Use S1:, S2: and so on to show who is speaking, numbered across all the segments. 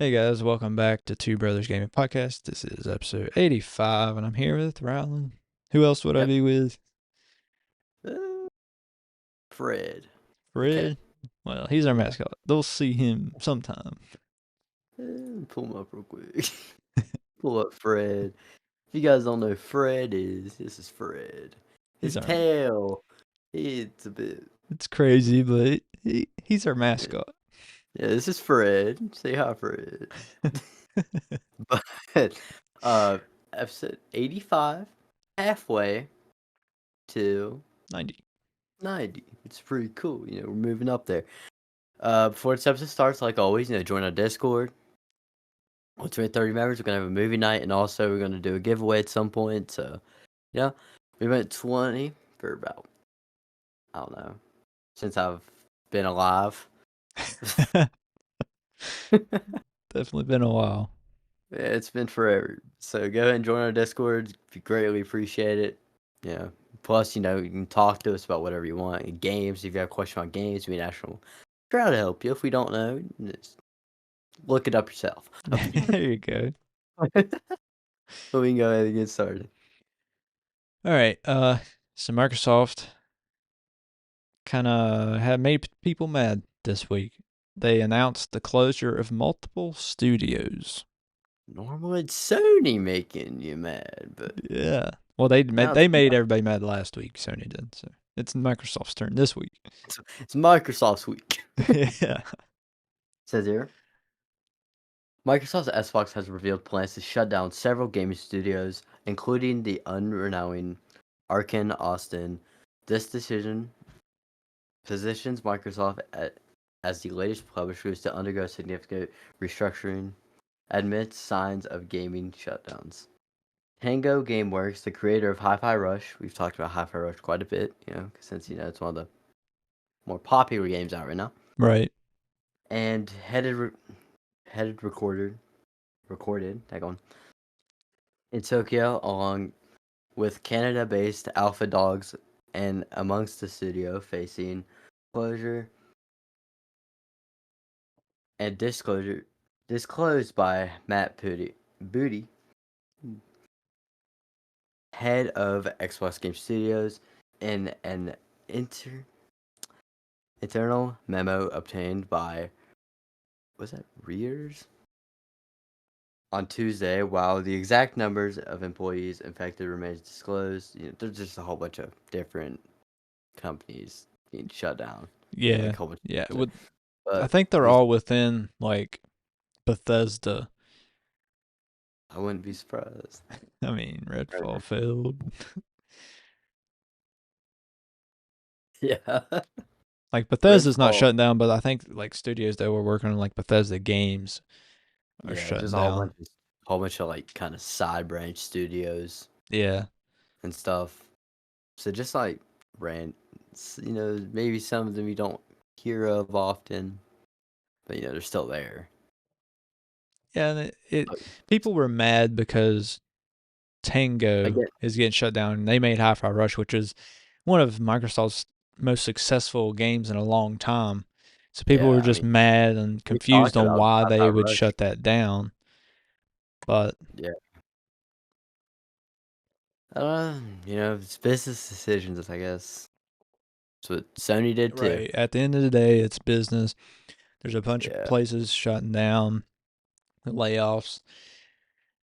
S1: Hey guys, welcome back to Two Brothers Gaming Podcast. This is episode 85, and I'm here with Rylan. Who else would I
S2: Yep.
S1: be with?
S2: Fred. The cat.
S1: Fred? Well, he's our
S2: Yeah.
S1: mascot. They'll see him sometime.
S2: Pull him up real quick. Pull up Fred. If you guys don't know who Fred is, this is Fred.
S1: He's
S2: His
S1: our.
S2: tail. It's a bit.
S1: It's crazy, but he's our
S2: Yeah,
S1: mascot.
S2: this is Fred. Say hi, Fred. But episode 85, halfway to
S1: 90.
S2: 90. It's pretty cool. We're moving up there. Before this episode starts, like always, join our Discord. Once we hit 30 members, we're going to have a movie night, and also we're going to do a giveaway at some point. So, yeah, we went 20 for about, I don't know, since I've been alive.
S1: Definitely been a while.
S2: Yeah, it's been forever. So go ahead and join our Discord. We greatly appreciate it. Plus, you can talk to us about whatever you want. Games, if you have a question on games, we actually try to help you. If we don't know, just look it up yourself.
S1: There you go.
S2: But we can go ahead and get started.
S1: All right. So Microsoft kind of had made people mad this week. They announced the closure of multiple studios.
S2: Normally it's Sony making you mad, but
S1: Yeah. Well, they
S2: now
S1: made everybody mad last week. Sony did. So it's Microsoft's turn this week.
S2: it's Microsoft's week.
S1: Yeah.
S2: Says here, Microsoft's Xbox has revealed plans to shut down several gaming studios, including the unrenowned Arkane Austin. This decision positions Microsoft as the latest publishers to undergo significant restructuring, amidst signs of gaming shutdowns. Tango Gameworks, the creator of Hi-Fi Rush, we've talked about Hi-Fi Rush quite a bit, since it's one of the more popular games out right now,
S1: Right.
S2: and recorded in Tokyo, along with Canada-based Alpha Dogs, and amongst the studio facing closure and disclosed by Matt Booty, head of Xbox Game Studios, in an internal memo obtained by, was that Rears? On Tuesday. While the exact numbers of employees infected remains disclosed, there's just a whole bunch of different companies being shut down.
S1: Yeah.
S2: Like a whole bunch
S1: Yeah.
S2: of
S1: I
S2: but
S1: think they're
S2: these,
S1: all within like Bethesda.
S2: I wouldn't be surprised.
S1: I mean, Redfall failed.
S2: Yeah.
S1: Like Bethesda's not
S2: Redfall.
S1: shutting down, but I think like studios that were working on like Bethesda games are
S2: Yeah,
S1: shutting
S2: just a
S1: down.
S2: whole bunch of like kind of side branch studios
S1: Yeah.
S2: and stuff. So just like maybe some of them you don't hear of often, but they're still there.
S1: Yeah, and
S2: But
S1: people were mad because
S2: I
S1: Tango
S2: get,
S1: is getting shut down, and they made Hi-Fi Rush, which is one of Microsoft's most successful games in a long time. So people were
S2: yeah, I
S1: just
S2: mean,
S1: mad and
S2: we
S1: confused
S2: talked
S1: on
S2: about
S1: why
S2: Hi-Fi
S1: they would
S2: Rush.
S1: shut that down. But
S2: Yeah. It's business decisions, I guess. That's what Sony did too.
S1: right at the end of the day, it's business. There's a bunch of
S2: Yeah.
S1: places shutting down, layoffs.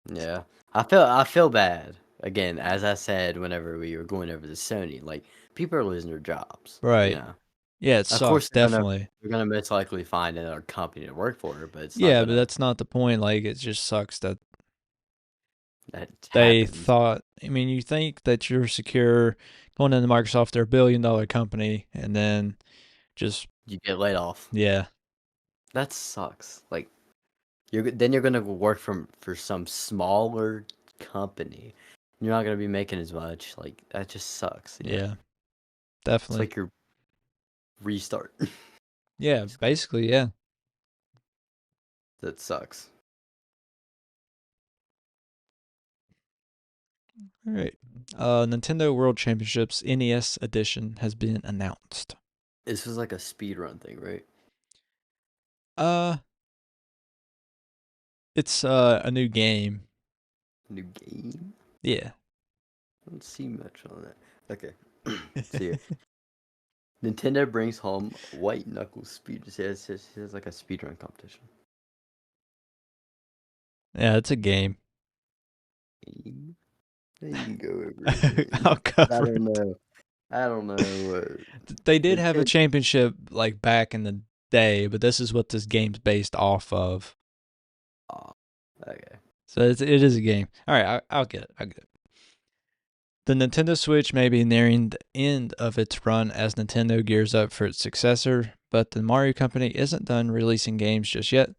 S2: Yeah. I feel bad. Again, as I said whenever we were going over the Sony, like people are losing their jobs.
S1: Right. Yeah, it
S2: Of course
S1: sucks, definitely.
S2: they're gonna most likely find another company to work for, but it's not
S1: Yeah, but
S2: gonna
S1: that's not the point. Like, it just sucks that
S2: that
S1: they
S2: happens.
S1: thought. I mean, you think that you're secure going into Microsoft, they're $1 billion company, and then just
S2: You get laid off.
S1: yeah,
S2: That sucks. Like you're gonna work for some smaller company. You're not gonna be making as much. Like that just sucks.
S1: yeah,
S2: It's
S1: definitely.
S2: like your restart.
S1: Yeah,
S2: Basically.
S1: basically, yeah.
S2: That sucks.
S1: All right. Nintendo World Championships NES Edition has been announced.
S2: This was like a speed run thing, right?
S1: Uh, It's a new game.
S2: New game?
S1: Yeah.
S2: I don't see much on that. Okay. See here. Nintendo brings home White Knuckles speed. It says like a speedrun competition.
S1: Yeah, it's a game.
S2: Game? You can go over it.
S1: I'll
S2: I
S1: cover
S2: don't
S1: it.
S2: know. I don't know.
S1: They did have a
S2: Nintendo.
S1: championship like back in the day, but this is what this game's based off of.
S2: Oh, okay.
S1: So it is a game. All right, I'll get it. I'll get it. The Nintendo Switch may be nearing the end of its run as Nintendo gears up for its successor, but the Mario Company isn't done releasing games just yet.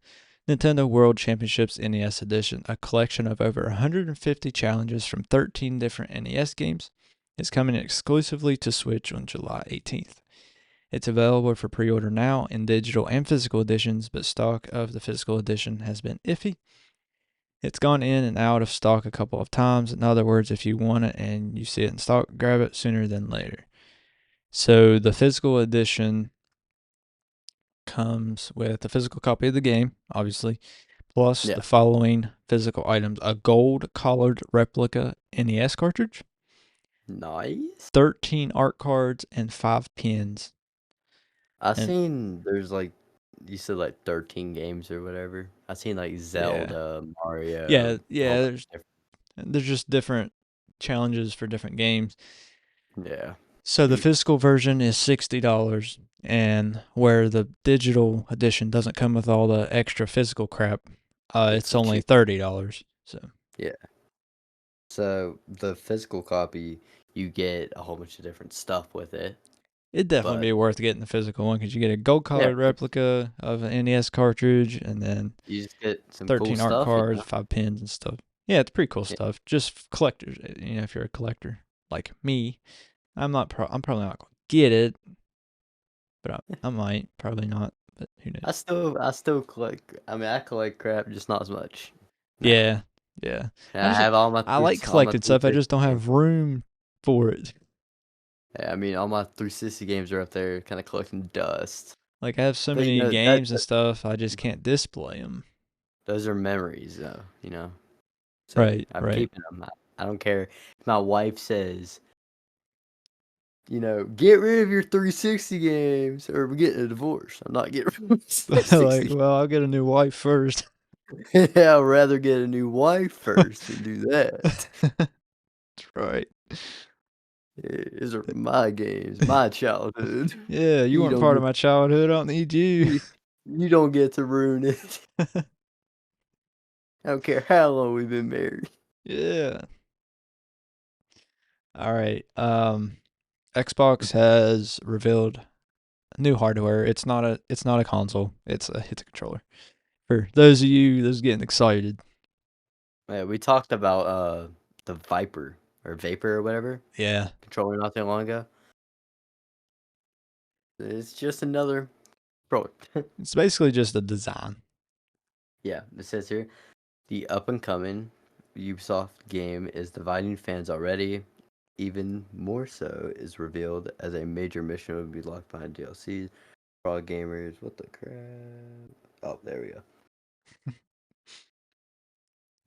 S1: Nintendo World Championships NES Edition, a collection of over 150 challenges from 13 different NES games, is coming exclusively to Switch on July 18th. It's available for pre order now in digital and physical editions, but stock of the physical edition has been iffy. It's gone in and out of stock a couple of times. In other words, if you want it and you see it in stock, grab it sooner than later. So the physical edition comes with a physical copy of the game, obviously, plus
S2: Yeah.
S1: the following physical items: a gold collared replica NES cartridge,
S2: Nice.
S1: 13 art cards, and 5 pins.
S2: I
S1: And
S2: seen there's like you said like 13 games or whatever. I seen like
S1: yeah,
S2: Zelda, Mario,
S1: yeah,
S2: a whole
S1: yeah.
S2: bunch
S1: There's
S2: of
S1: there's just different challenges for different games.
S2: different.
S1: So the
S2: Yeah.
S1: physical version is $60, and where the digital edition doesn't come with all the extra physical crap,
S2: It's
S1: it's
S2: a
S1: only
S2: cheap.
S1: $30. So
S2: Yeah. So the physical copy, you get a whole bunch of different stuff with it,
S1: it'd definitely
S2: but
S1: be worth getting the physical one because you get a gold
S2: yeah,
S1: colored replica of an NES cartridge, and then
S2: you just get some cool
S1: 13 art
S2: stuff,
S1: cards, 5 pins, and stuff. Yeah, it's pretty cool
S2: Yeah.
S1: stuff. Just collectors, if you're a collector like me, I'm probably not gonna get it, but I might, probably not, but who knows?
S2: I still collect. I mean, I collect crap, just not as much now.
S1: Yeah, yeah.
S2: And I have
S1: I like
S2: all my
S1: collecting stuff. I
S2: 360
S1: just don't
S2: games.
S1: have room for it.
S2: Yeah, I mean, all my 360 games are up there, kind of collecting dust.
S1: Like I have so
S2: But
S1: many
S2: that,
S1: games and stuff, I just can't display them.
S2: those are memories, though. So
S1: Right,
S2: I'm
S1: right.
S2: keeping them. I don't care if my wife says, get rid of your 360 games, or we're getting a divorce. I'm not getting rid of
S1: Like,
S2: 360.
S1: well, I'll get a new wife first.
S2: Yeah, I'd rather get a new wife first than do that.
S1: That's right.
S2: These are my games, my childhood.
S1: Yeah, you
S2: You
S1: weren't
S2: don't
S1: part of
S2: get
S1: my childhood. I don't need you.
S2: you don't get to ruin it. I don't care how long we've been married.
S1: Yeah. All right. Xbox has revealed new hardware. It's not a console. It's a controller. For those of you that's getting excited.
S2: Yeah, we talked about the Viper or Vapor or whatever
S1: Yeah.
S2: controller not that long ago. It's just another product.
S1: It's basically just a design.
S2: Yeah, it says here the up and coming Ubisoft game is dividing fans already. Even more so is revealed as a major mission will be locked behind DLCs. For all gamers, what the crap? Oh, there we go.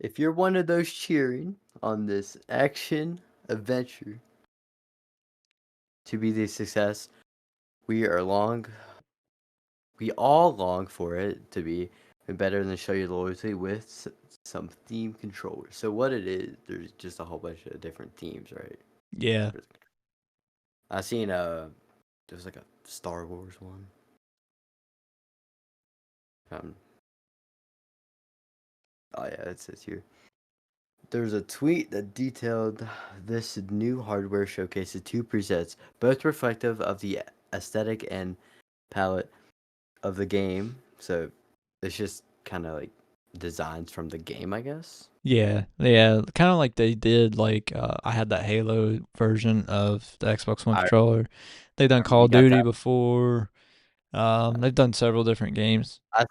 S2: If you're one of those cheering on this action adventure to be the success we are long, we all long for it to be, and better than show your loyalty with some theme controllers. So what it is, there's just a whole bunch of different themes, right?
S1: Yeah.
S2: I seen there was like a Star Wars one. Um, oh yeah, it says here. There's a tweet that detailed this new hardware showcases two presets, both reflective of the aesthetic and palette of the game. So it's just kind of like designs from the game, I guess.
S1: Yeah. Yeah. Kind of like they did like I had that Halo version of the Xbox One
S2: I
S1: controller. They've done
S2: remember
S1: Call
S2: you
S1: of
S2: got
S1: Duty
S2: that.
S1: before. They've done several different games.
S2: I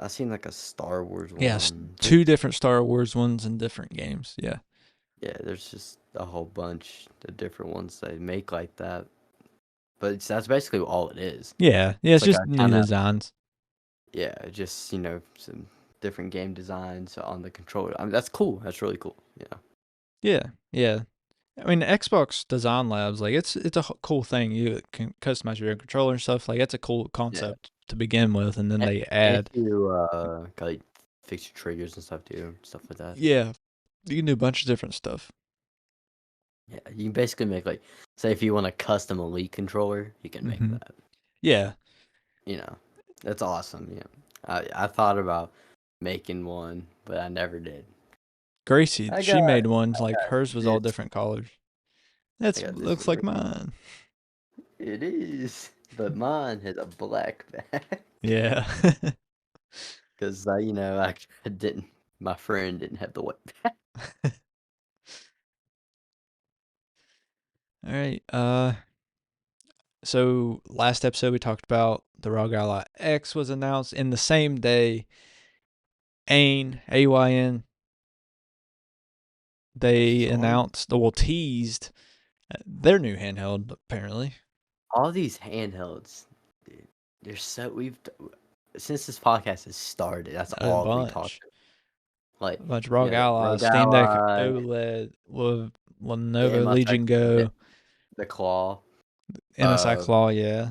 S2: seen like a Star Wars
S1: Yeah,
S2: one.
S1: two different Star Wars ones in different games. Yeah.
S2: Yeah, there's just a whole bunch of different ones they make like that. But that's basically all it is.
S1: Yeah. Yeah,
S2: It's
S1: it's
S2: like
S1: just
S2: a
S1: new
S2: kind of
S1: designs.
S2: yeah, just some. different game designs on the controller. I mean, that's cool. That's really cool. Yeah.
S1: Yeah, yeah. I mean, Xbox Design Labs, like it's a cool thing. You can customize your own controller and stuff. Like it's a cool
S2: Yeah.
S1: concept to begin with, and then
S2: And,
S1: they
S2: and
S1: add,
S2: to like fix your triggers and stuff too, stuff like that.
S1: yeah, you can do a bunch of different stuff.
S2: Yeah, you can basically make like, say if you want a custom Elite controller, you can make
S1: Hmm.
S2: that.
S1: Yeah,
S2: You know, that's awesome. Yeah, I thought about making one, but I never did.
S1: Gracie,
S2: I got
S1: she made one. Like
S2: got
S1: hers was all
S2: this.
S1: different colors.
S2: I
S1: That's
S2: got this
S1: looks
S2: one
S1: like
S2: right here.
S1: mine.
S2: It is, but mine has a black back
S1: Yeah.
S2: because I didn't. My friend didn't have the white back.
S1: All right. So last episode we talked about the ROG Ally X was announced in the same day. Ayn, AYN, they
S2: Sorry.
S1: announced, well, teased their new handheld apparently.
S2: All these handhelds, dude, they're so we've since this podcast has started. That's
S1: A
S2: all we talked
S1: bunch.
S2: about. Like
S1: A bunch of ROG
S2: the
S1: Ally,
S2: Rogue
S1: Steam Deck
S2: Ally,
S1: OLED,
S2: the
S1: Lenovo
S2: MSI,
S1: Legion Go,
S2: the Claw.
S1: MSI
S2: Uh,
S1: Claw, yeah.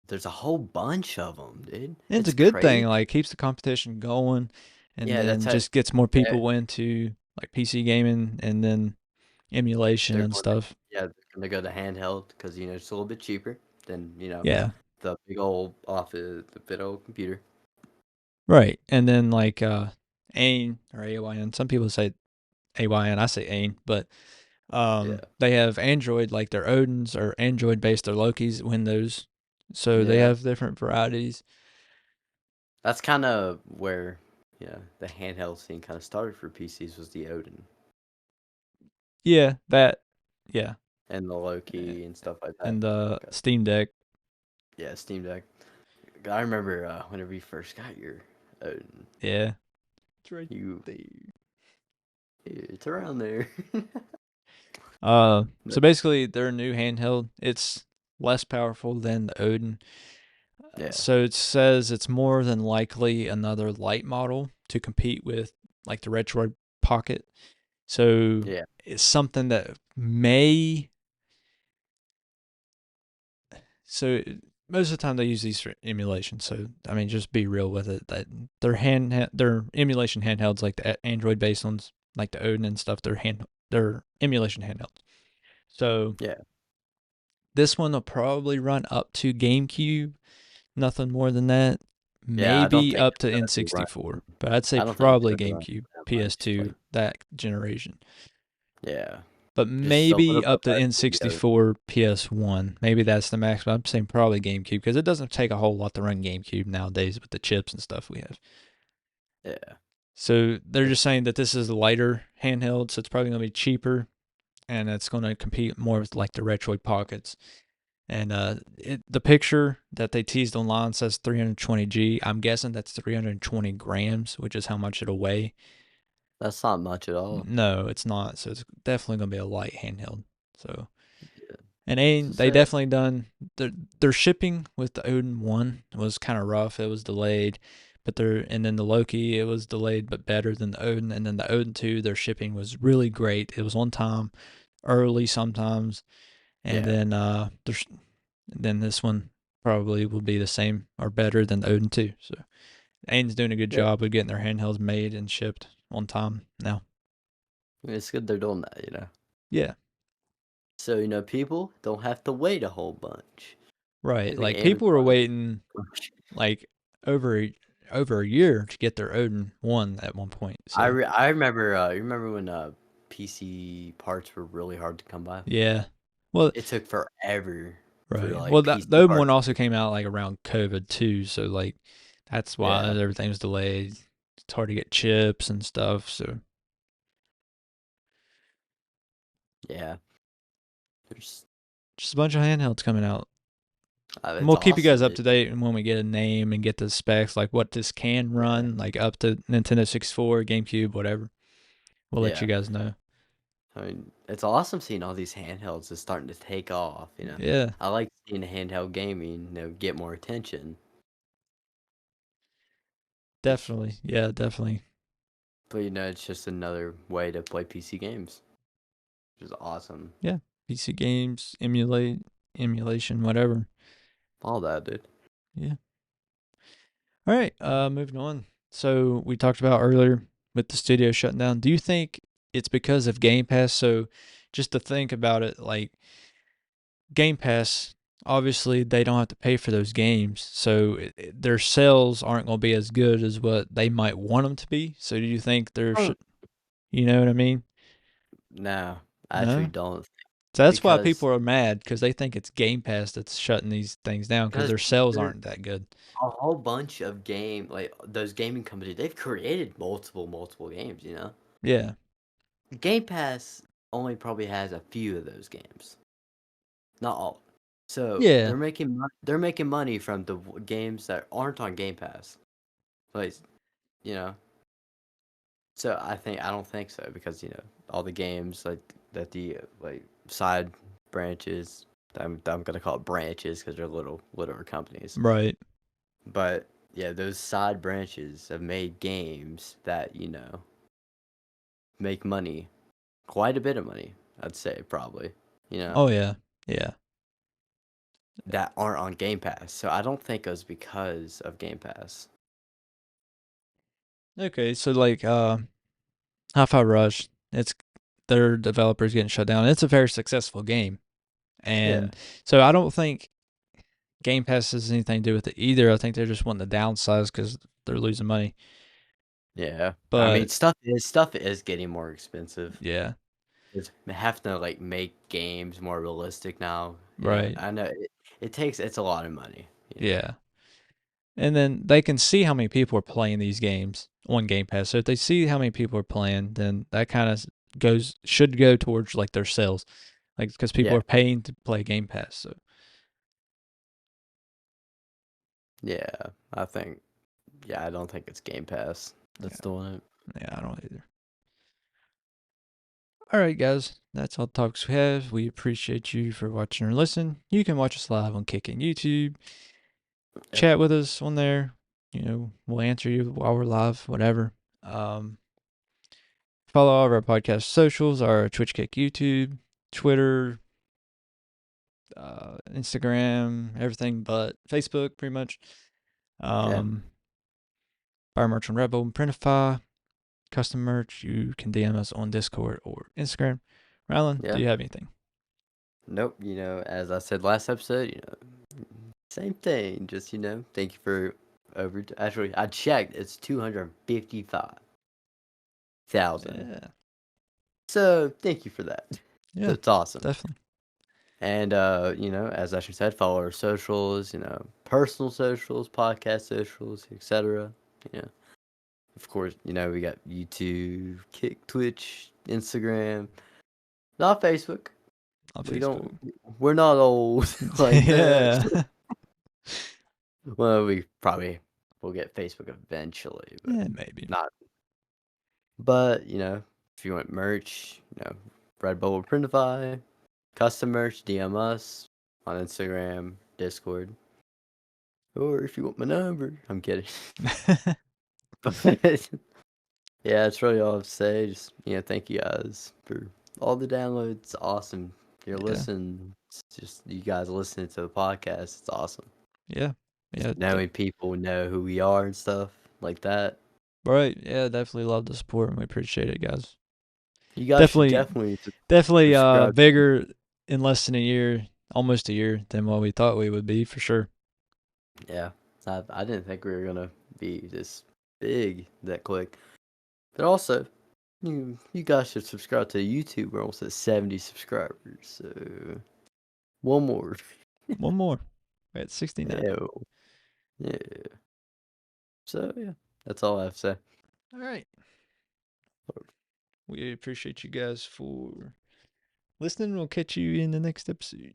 S2: there's a whole bunch of them, dude.
S1: And it's a
S2: It's
S1: good thing,
S2: crazy.
S1: like keeps the competition going and
S2: Yeah, that's
S1: then
S2: how
S1: just gets more
S2: eh,
S1: people into like PC gaming and then emulation
S2: they're
S1: and
S2: going. To,
S1: stuff.
S2: yeah, they're gonna go to handheld because it's a little bit cheaper than
S1: Yeah.
S2: the big old office, the big old computer.
S1: Right. And then like AIN or AYN, some people say AYN, I say AIN, but
S2: Yeah,
S1: they have Android, like their Odins are Android based, their Loki's Windows. So they
S2: yeah.
S1: have different varieties.
S2: That's kind of where the handheld scene kind of started for PCs was the Odin
S1: Yeah, that yeah.
S2: and the
S1: a-
S2: Loki and stuff like that.
S1: And the
S2: Okay.
S1: Steam Deck.
S2: Yeah, Steam Deck. I remember whenever you first got your Odin,
S1: Yeah. It's right
S2: you
S1: there.
S2: it's around there.
S1: So
S2: But,
S1: basically their new handheld, it's less powerful than the Odin.
S2: yeah,
S1: So it says it's more than likely another light model to compete with like the Retro Pocket. So
S2: yeah,
S1: it's something that may. So most of the time they use these for emulation. So I mean, just be real with it. That their emulation handhelds, like the Android based ones, like the Odin and stuff, they're emulation handhelds. So
S2: yeah,
S1: this one will probably run up to GameCube, nothing more than that.
S2: yeah. I don't
S1: Maybe
S2: think
S1: up
S2: it's
S1: to
S2: gonna be run.
S1: N64, but I'd say
S2: I don't think it's
S1: probably
S2: gonna be run
S1: GameCube,
S2: that much.
S1: PS2,
S2: Like,
S1: that generation.
S2: yeah,
S1: But
S2: just a
S1: maybe
S2: little bit
S1: up to
S2: less than the Odin.
S1: N64, PS1. Maybe that's the max, but I'm saying probably GameCube because it doesn't take a whole lot to run GameCube nowadays with the chips and stuff we have.
S2: Yeah,
S1: So they're
S2: it's,
S1: just saying that this is a lighter handheld, so it's probably going to be cheaper and it's going to compete more with like the Retroid Pockets. And the picture that they teased online says 320G. I'm guessing that's 320 grams, which is how much it'll weigh.
S2: that's not much at all.
S1: No, it's not. So it's definitely going to be a light handheld. So
S2: Yeah.
S1: and
S2: So
S1: they
S2: say,
S1: definitely done their shipping with the Odin one was kind of rough. It was delayed, but and then the Loki it was delayed but better than the Odin. And then the Odin 2, their shipping was really great. It was on time, early sometimes, and
S2: yeah,
S1: then this one probably will be the same or better than the Odin 2. So Aim's doing a good
S2: yeah.
S1: job of getting their handhelds made and shipped on time now.
S2: It's good they're doing that.
S1: Yeah,
S2: So people don't have to wait a whole bunch. I
S1: right.
S2: think
S1: Like people were
S2: Amazon.
S1: waiting like over over a year to get their Odin one at one point. So
S2: I remember. You remember when PC parts were really hard to come by?
S1: yeah, well,
S2: It took forever for
S1: right. Well,
S2: like
S1: the
S2: PC
S1: Odin one
S2: parts.
S1: also came out like around COVID too. So like that's why
S2: Yeah,
S1: everything was delayed. It's hard to get chips and stuff. So
S2: yeah. There's
S1: just a bunch of handhelds coming out. And
S2: it's
S1: we'll keep you guys
S2: awesome.
S1: up to date when we get a name and get the specs, like what this can
S2: Yeah,
S1: run, like up to Nintendo 64, GameCube, whatever. We'll let
S2: yeah.
S1: you guys know.
S2: I mean, it's awesome seeing all these handhelds is starting to take off.
S1: Yeah.
S2: I like seeing handheld gaming, get more attention.
S1: Definitely. Yeah, definitely.
S2: But it's just another way to play PC games, which is awesome.
S1: Yeah. PC games, emulation, whatever.
S2: All that, dude.
S1: Yeah. All right. Moving on. So we talked about earlier with the studio shutting down. Do you think it's because of Game Pass? So just to think about it, like Game Pass, obviously they don't have to pay for those games, so their sales aren't going to be as good as what they might want them to be. So do you think there
S2: Oh.
S1: should, you know what I mean?
S2: No, I actually
S1: No.
S2: don't,
S1: So that's why
S2: because
S1: people are mad because they think it's Game Pass that's shutting these things down because
S2: because
S1: their sales
S2: there
S1: aren't that good.
S2: a whole bunch of like those gaming companies. They've created multiple games.
S1: Yeah.
S2: Game Pass only probably has a few of those games, not all. So
S1: Yeah.
S2: they're making money from the games that aren't on Game Pass. Like you know, so I don't think so, because all the games like that, the like side branches. I'm gonna call it branches because they're littler companies.
S1: Right.
S2: But yeah, those side branches have made games that make money, quite a bit of money. I'd say probably. You know
S1: Oh yeah. Yeah.
S2: that aren't on Game Pass. So I don't think it was because of Game Pass.
S1: Okay. So like Hi-Fi Rush, it's their developers getting shut down. It's a very successful game.
S2: Yeah,
S1: And so I don't think Game Pass has anything to do with it either. I think they're just wanting to downsize because they're losing money.
S2: yeah. I mean,
S1: But
S2: stuff is getting more expensive.
S1: yeah,
S2: They have to like make games more realistic now.
S1: right.
S2: I know it's a lot of money.
S1: Yeah. And then they can see how many people are playing these games on Game Pass. So if they see how many people are playing, then that kind of should go towards like their sales, like because people
S2: Yeah,
S1: are paying to play Game Pass. So
S2: yeah. I think I don't think it's Game Pass that's
S1: yeah,
S2: doing it.
S1: yeah, I don't either. All right, guys, that's all the talks we have. We appreciate you for watching or listening. You can watch us live on Kick and YouTube.
S2: Yep.
S1: Chat with us on there. We'll answer you while we're live, whatever. Um, Follow all of our podcast socials, our Twitch Kick YouTube, Twitter, Instagram, everything but Facebook, pretty much.
S2: Yeah.
S1: Buy merch on Redbubble and Printify. Custom merch, you can DM us on Discord or Instagram. Rylan, do
S2: Yeah.
S1: you have anything?
S2: Nope. As I said last episode, same thing. Just thank you for over. Actually, I checked. It's 255,000.
S1: Yeah,
S2: So thank you for that.
S1: yeah,
S2: That's awesome.
S1: definitely.
S2: And as Asher said, follow our socials. Personal socials, podcast socials, etc. You know, of course, we got YouTube, Kick, Twitch, Instagram, not Facebook.
S1: On
S2: We
S1: Facebook.
S2: don't. We're not old like that.
S1: Yeah.
S2: Well, we probably will get Facebook eventually, but
S1: Yeah, maybe.
S2: not. But if you want merch, Redbubble, Printify, custom merch, DM us on Instagram, Discord, or if you want my number, I'm kidding. But yeah, that's really all I have to say. Just thank you guys for all the downloads. It's awesome. You're
S1: Yeah.
S2: listening. It's just you guys listening to the podcast. It's awesome.
S1: Yeah.
S2: Just
S1: Yeah.
S2: knowing people know who we are and stuff like that.
S1: Right. Yeah, definitely love the support and we appreciate it, guys.
S2: You guys should
S1: Definitely
S2: definitely
S1: definitely
S2: subscribe.
S1: bigger in less than a year, almost a year than what we thought we would be for sure.
S2: Yeah, I didn't think we were gonna be this big that quick. But also, you guys should subscribe to YouTube. We're almost at 70 subscribers. So one more.
S1: One more. We're at 69.
S2: Yeah, yeah. So yeah, that's all I have to say.
S1: All right. We appreciate you guys for listening. We'll catch you in the next episode.